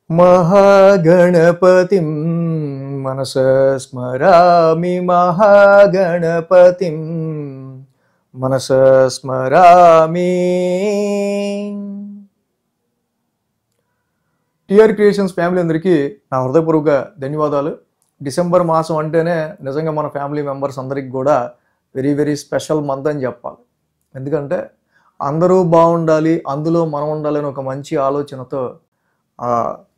महागणपतिं मनसा स्मरामि महागणपतिं मनसा स्मरामि। TR creations family అందరికీ నా హృదయపూర్వక ధన్యవాదాలు. డిసెంబర్ మాసం అంటేనే నిజంగా మన ఫ్యామిలీ మెంబర్స్ అందరికీ కూడా వెరీ వెరీ స్పెషల్ మంత్ అని చెప్పాలి. ఎందుకంటే అందరూ బాగుండాలి, అందులో మనం ఉండాలని ఒక మంచి ఆలోచనతో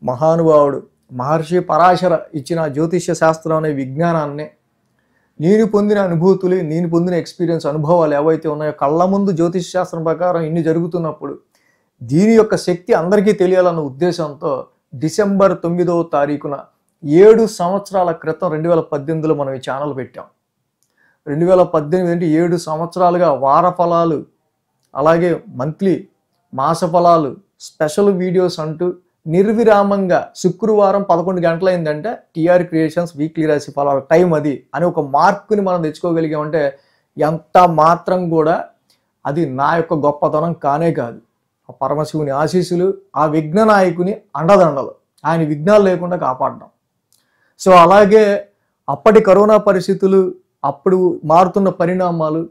మహానుభావుడు మహర్షి పరాశర ఇచ్చిన జ్యోతిష్య శాస్త్రం అనే విజ్ఞానాన్ని, నేను పొందిన అనుభూతులు, నేను పొందిన ఎక్స్పీరియన్స్ అనుభవాలు ఏవైతే ఉన్నాయో కళ్ళ ముందు జ్యోతిష శాస్త్రం ప్రకారం ఇన్ని జరుగుతున్నప్పుడు దీని యొక్క శక్తి అందరికీ తెలియాలన్న ఉద్దేశంతో డిసెంబర్ 9వ తారీఖున 7 సంవత్సరాల క్రితం 2018లో మనం ఈ ఛానల్ పెట్టాం. 2018 అంటే 7 సంవత్సరాలుగా వార ఫలాలు, అలాగే మంత్లీ మాస ఫలాలు, స్పెషల్ వీడియోస్ అంటూ నిర్విరామంగా శుక్రవారం 11 గంటలైందంటే టిఆర్ క్రియేషన్స్ వీక్లీ రాశి ఫలాల టైం అది అని ఒక మార్కుని మనం తెచ్చుకోగలిగామంటే ఎంత మాత్రం కూడా అది నా యొక్క గొప్పతనం కానే కాదు. ఆ పరమశివుని ఆశీస్సులు, ఆ విఘ్న నాయకుని అండదండలు, ఆయన విఘ్నాలు లేకుండా కాపాడడం. సో అలాగే అప్పటి కరోనా పరిస్థితులు, అప్పుడు మారుతున్న పరిణామాలు,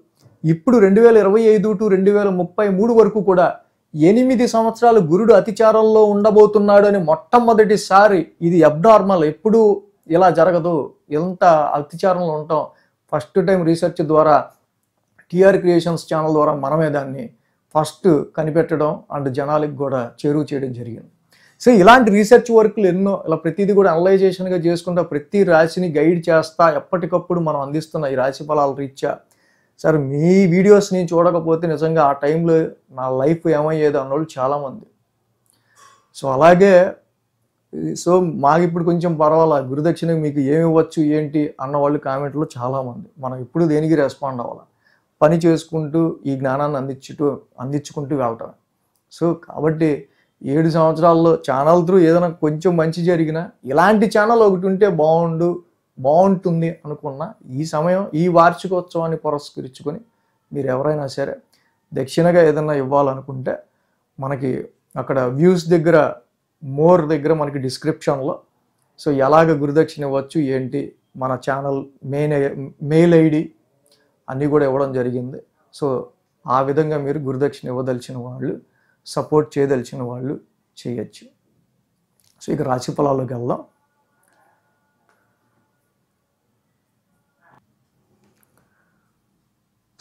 ఇప్పుడు 2025 టు 2033 వరకు కూడా 8 సంవత్సరాలు గురుడు అతిచారంలో ఉండబోతున్నాడు అని మొట్టమొదటిసారి ఇది అబ్నార్మల్, ఎప్పుడు ఇలా జరగదు, ఎంత అతిచారంలో ఉంటాం. ఫస్ట్ టైం రీసెర్చ్ ద్వారా టిఆర్ క్రియేషన్స్ ఛానల్ ద్వారా మనమే దాన్ని ఫస్ట్ కనిపెట్టడం అండ్ జనాలకు కూడా చేరువ చేయడం జరిగింది. సో ఇలాంటి రీసెర్చ్ వర్క్లు ఎన్నో, ఇలా ప్రతిదీ కూడా అనలైజేషన్గా చేసుకుంటా ప్రతి రాశిని గైడ్ చేస్తా ఎప్పటికప్పుడు మనం అందిస్తున్న ఈ రాశి ఫలాల రీత్యా సార్ మీ వీడియోస్ నేను చూడకపోతే నిజంగా ఆ టైంలో నా లైఫ్ ఏమయ్యేది అన్నోళ్ళు చాలామంది. సో అలాగే సో మాకు ఇప్పుడు కొంచెం పర్వాలా, గురుదక్షిణ మీకు ఏమి ఇవ్వచ్చు ఏంటి అన్నవాళ్ళు కామెంట్లో చాలామంది. మనం ఇప్పుడు దేనికి రెస్పాండ్ అవ్వాలి, పని చేసుకుంటూ ఈ జ్ఞానాన్ని అందించుకుంటూ వెళ్ళటం. సో కాబట్టి 7 సంవత్సరాల్లో ఛానల్ త్రూ ఏదైనా కొంచెం మంచి జరిగినా ఇలాంటి ఛానల్ ఒకటి ఉంటే బాగుంటుంది అనుకున్న ఈ సమయం, ఈ వార్షికోత్సవాన్ని పురస్కరించుకొని మీరు ఎవరైనా సరే దక్షిణగా ఏదైనా ఇవ్వాలనుకుంటే మనకి అక్కడ వ్యూస్ దగ్గర మోర్ దగ్గర మనకి డిస్క్రిప్షన్లో సో ఎలాగ గురుదక్షిణ ఇవ్వచ్చు ఏంటి, మన ఛానల్ మెయిల్ ఐడి అన్నీ కూడా ఇవ్వడం జరిగింది. సో ఆ విధంగా మీరు గురుదక్షిణ ఇవ్వదలిచిన వాళ్ళు, సపోర్ట్ చేయదలిచిన వాళ్ళు చేయొచ్చు. సో ఇక రాశి ఫలాల్లోకి వెళ్దాం.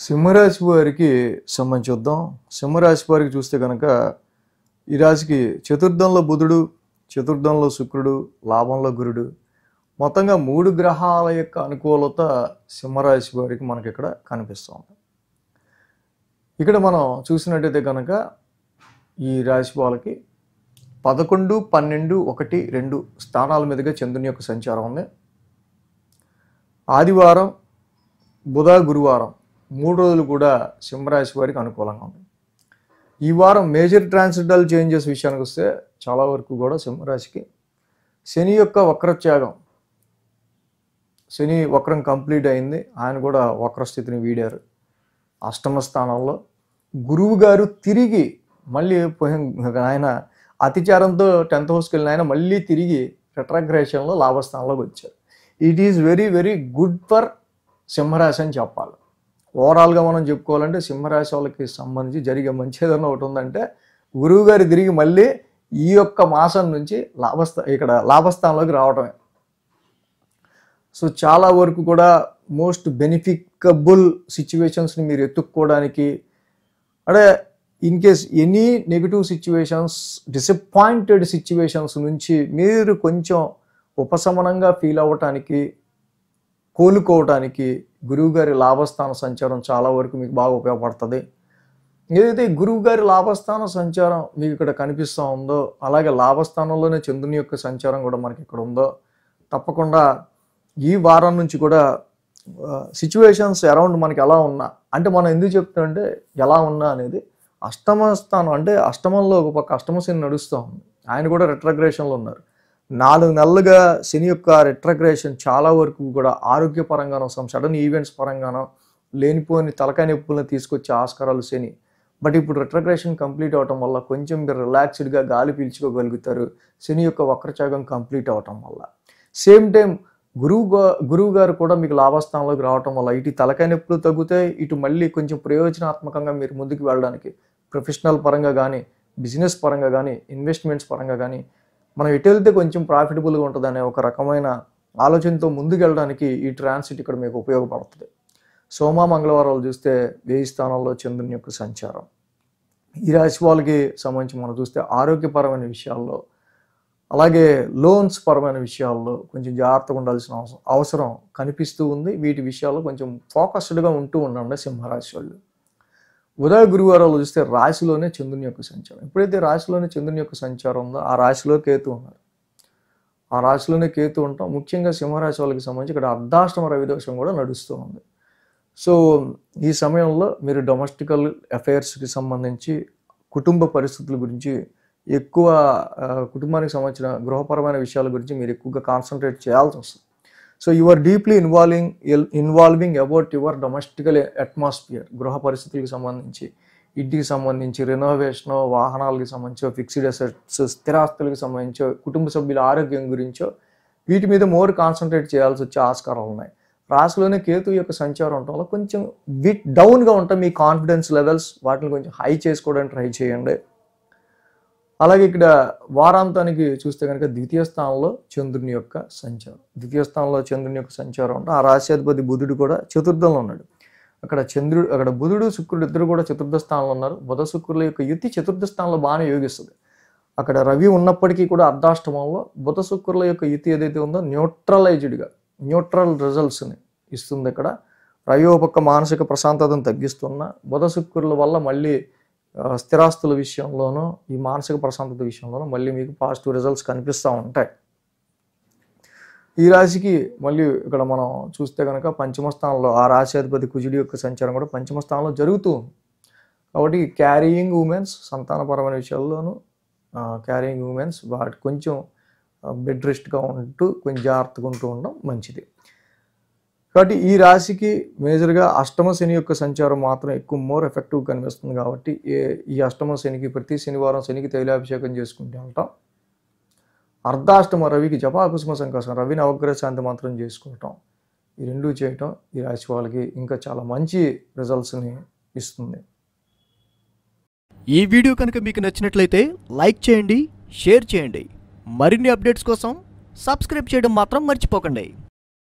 సింహరాశి వారికి సంబంధించి చూద్దాం. సింహరాశి వారికి చూస్తే కనుక ఈ రాశికి చతుర్థంలో బుధుడు, చతుర్థంలో శుక్రుడు, లాభంలో గురుడు, మొత్తంగా 3 గ్రహాల యొక్క అనుకూలత సింహరాశి వారికి మనకి ఇక్కడ కనిపిస్తుంది. ఇక్కడ మనం చూసినట్టయితే కనుక ఈ రాశి వాళ్ళకి 11, 12, 1, 2 స్థానాల మీదుగా చంద్రుని యొక్క సంచారం ఉంది. ఆదివారం, బుధ, గురువారం 3 రోజులు కూడా సింహరాశి వారికి అనుకూలంగా ఉంది. ఈ వారం మేజర్ ట్రాన్సిటల్ చేంజెస్ విషయానికి వస్తే చాలా వరకు కూడా సింహరాశికి శని యొక్క వక్రత్యాగం, శని వక్రం కంప్లీట్ అయింది, ఆయన కూడా వక్రస్థితిని వీడారు. అష్టమ స్థానంలో గురువు గారు తిరిగి మళ్ళీ ఆయన అతిచారంతో 10th హౌస్కి వెళ్ళిన ఆయన మళ్ళీ తిరిగి రెట్రాగ్రేషన్లో లాభస్థానంలోకి వచ్చారు. It is very very good for సింహరాశి అని చెప్పాలి. ఓవరాల్గా మనం చెప్పుకోవాలంటే సింహరాశి వాళ్ళకి సంబంధించి జరిగే మంచి ఏదైనా ఒకటి ఉందంటే గురువు గారు తిరిగి మళ్ళీ ఈ యొక్క మాసం నుంచి ఇక్కడ లాభస్థానంలోకి రావటమే. సో చాలా వరకు కూడా మోస్ట్ బెనిఫికబుల్ సిచ్యువేషన్స్ని మీరు ఎత్తుక్కోవడానికి, అంటే in case any negative situations, disappointed situations నుంచి మీరు కొంచెం ఉపశమనంగా ఫీల్ అవ్వటానికి, కోలుకోవటానికి గురువుగారి లాభస్థాన సంచారం చాలా వరకు మీకు బాగా ఉపయోగపడుతుంది. ఏదైతే గురువుగారి లాభస్థాన సంచారం మీకు ఇక్కడ కనిపిస్తూ ఉందో, అలాగే లాభస్థానంలోనే చంద్రుని యొక్క సంచారం కూడా మనకి ఇక్కడ ఉందో, తప్పకుండా ఈ వారం నుంచి కూడా సిచ్యువేషన్స్ అరౌండ్ మనకి ఎలా ఉన్నా, అంటే మనం ఎందుకు చెప్తామంటే ఎలా ఉన్నా అనేది అష్టమ స్థానం, అంటే అష్టమంలో ఒక పక్క అష్టమ శని నడుస్తూ ఉంది, ఆయన కూడా రెట్రాగ్రేషన్లో ఉన్నారు. 4 నెలలుగా శని యొక్క రెట్రాగ్రేషన్ చాలా వరకు కూడా ఆరోగ్యపరంగానో, సమ్ సడన్ ఈవెంట్స్ పరంగానో లేనిపోని తలకాయ నొప్పులను తీసుకొచ్చే ఆస్కారాలు శని బట్ ఇప్పుడు రెట్రోగ్రేషన్ కంప్లీట్ అవటం వల్ల కొంచెం మీరు రిలాక్స్డ్గా గాలి పీల్చుకోగలుగుతారు, శని యొక్క వక్రచాగం కంప్లీట్ అవటం వల్ల. సేమ్ టైం గురువు గారు కూడా మీకు లాభస్థానంలోకి రావటం వల్ల ఇటు తలకాయ నొప్పులు తగ్గుతాయి, ఇటు మళ్ళీ కొంచెం ప్రయోజనాత్మకంగా మీరు ముందుకు వెళ్ళడానికి ప్రొఫెషనల్ పరంగా కానీ, బిజినెస్ పరంగా కానీ, ఇన్వెస్ట్మెంట్స్ పరంగా కానీ మనం ఎటు వెళ్తే కొంచెం ప్రాఫిటబుల్గా ఉంటుంది అనే ఒక రకమైన ఆలోచనతో ముందుకు వెళ్ళడానికి ఈ ట్రాన్సిట్ ఇక్కడ మీకు ఉపయోగపడుతుంది. సోమ మంగళవారాలు చూస్తే 1000 స్థానాల్లో చంద్రుని యొక్క సంచారం. ఈ రాశి వాళ్ళకి సంబంధించి మనం చూస్తే ఆరోగ్యపరమైన విషయాల్లో, అలాగే లోన్స్ పరమైన విషయాల్లో కొంచెం జాగ్రత్తగా ఉండాల్సిన అవసరం కనిపిస్తూ ఉంది. వీటి విషయాల్లో కొంచెం ఫోకస్డ్గా ఉంటూ ఉండండి సింహరాశి వాళ్ళు. ఉదయ గురువారాలు చూస్తే రాశిలోనే చంద్రుని యొక్క సంచారం. ఎప్పుడైతే రాశిలోనే చంద్రుని యొక్క సంచారం ఉందో ఆ రాశిలో కేతు ఉన్నారు. ఆ రాశిలోనే కేతు ఉంటాం. ముఖ్యంగా సింహరాశి వాళ్ళకి సంబంధించి ఇక్కడ అర్ధాష్టమ రవిదోషం కూడా నడుస్తూ ఉంది. సో ఈ సమయంలో మీరు డొమెస్టికల్ అఫైర్స్కి సంబంధించి, కుటుంబ పరిస్థితుల గురించి ఎక్కువ, కుటుంబానికి సంబంధించిన గృహపరమైన విషయాల గురించి మీరు ఎక్కువగా కాన్సన్ట్రేట్ చేయాల్సి వస్తుంది. So you are deeply involving about your domestical atmosphere. గృహ పరిస్థితులకు సంబంధించి, ఇంటికి సంబంధించి, రెనోవేషన్, వాహనాలకు సంబంధించో, ఫిక్స్డ్ అసెట్స్, స్థిరాస్తులకు సంబంధించో, కుటుంబ సభ్యుల ఆరోగ్యం గురించో వీటి మీద మోర్ కాన్సన్ట్రేట్ చేయాల్సి వచ్చే ఆస్కారాలు ఉన్నాయి. రాశిలోనే కేతు యొక్క సంచారం ఉండటం వల్ల కొంచెం డౌన్గా ఉంటాయి మీ కాన్ఫిడెన్స్ లెవెల్స్. వాటిని కొంచెం హై చేసుకోవడానికి ట్రై చేయండి. అలాగే ఇక్కడ వారాంతానికి చూస్తే కనుక ద్వితీయ స్థానంలో చంద్రుని యొక్క సంచారం. ద్వితీయ స్థానంలో చంద్రుని యొక్క సంచారం అంటే ఆ రాశ్యాధిపతి బుధుడు కూడా చతుర్థంలో ఉన్నాడు. అక్కడ బుధుడు శుక్రుడు ఇద్దరు కూడా చతుర్థ స్థానంలో ఉన్నారు. బుధ శుక్రుల యొక్క యుతి చతుర్థ స్థానంలో బాగానే యోగిస్తుంది. అక్కడ రవి ఉన్నప్పటికీ కూడా అర్ధాష్టమంలో బుధ శుక్రుల యొక్క యుతి ఏదైతే ఉందో న్యూట్రల్ రిజల్ట్స్ని ఇస్తుంది. ఇక్కడ రవి ఒక పక్క మానసిక ప్రశాంతతను తగ్గిస్తున్న, బుధ శుక్రుల వల్ల మళ్ళీ స్థిరాస్తుల విషయంలోనూ, ఈ మానసిక ప్రశాంతత విషయంలోనూ మళ్ళీ మీకు పాజిటివ్ రిజల్ట్స్ కనిపిస్తూ ఉంటాయి. ఈ రాశికి మళ్ళీ ఇక్కడ మనం చూస్తే కనుక పంచమ స్థానంలో ఆ రాశ్యాధిపతి కుజుడి యొక్క సంచారం కూడా పంచమ స్థానంలో జరుగుతూ ఉంది. కాబట్టి క్యారియింగ్ ఉమెన్స్, సంతానపరమైన విషయాల్లోనూ క్యారియింగ్ ఉమెన్స్ వాటి కొంచెం బెడ్ రెస్ట్గా ఉంటూ కొంచెం జాగ్రత్తగా ఉంటూ ఉండడం మంచిది. కాబట్టి ఈ రాశికి మేజర్గా అష్టమ శని యొక్క సంచారం మాత్రం ఎక్కువ మోర్ ఎఫెక్టివ్ కనిపిస్తుంది. కాబట్టి ఈ అష్టమ శనికి ప్రతి శనివారం శనికి తైలాభిషేకం చేసుకుంటూ ఉంటాం. అర్ధాష్టమ రవికి జపాకుసుమ సంకాసం, రవి నవగ్రహ శాంతి మంత్రం చేసుకోవటం, ఈ రెండూ చేయటం ఈ రాశి వాళ్ళకి ఇంకా చాలా మంచి రిజల్ట్స్ని ఇస్తుంది. ఈ వీడియో కనుక మీకు నచ్చినట్లయితే లైక్ చేయండి, షేర్ చేయండి. మరిన్ని అప్డేట్స్ కోసం సబ్స్క్రైబ్ చేయడం మాత్రం మర్చిపోకండి.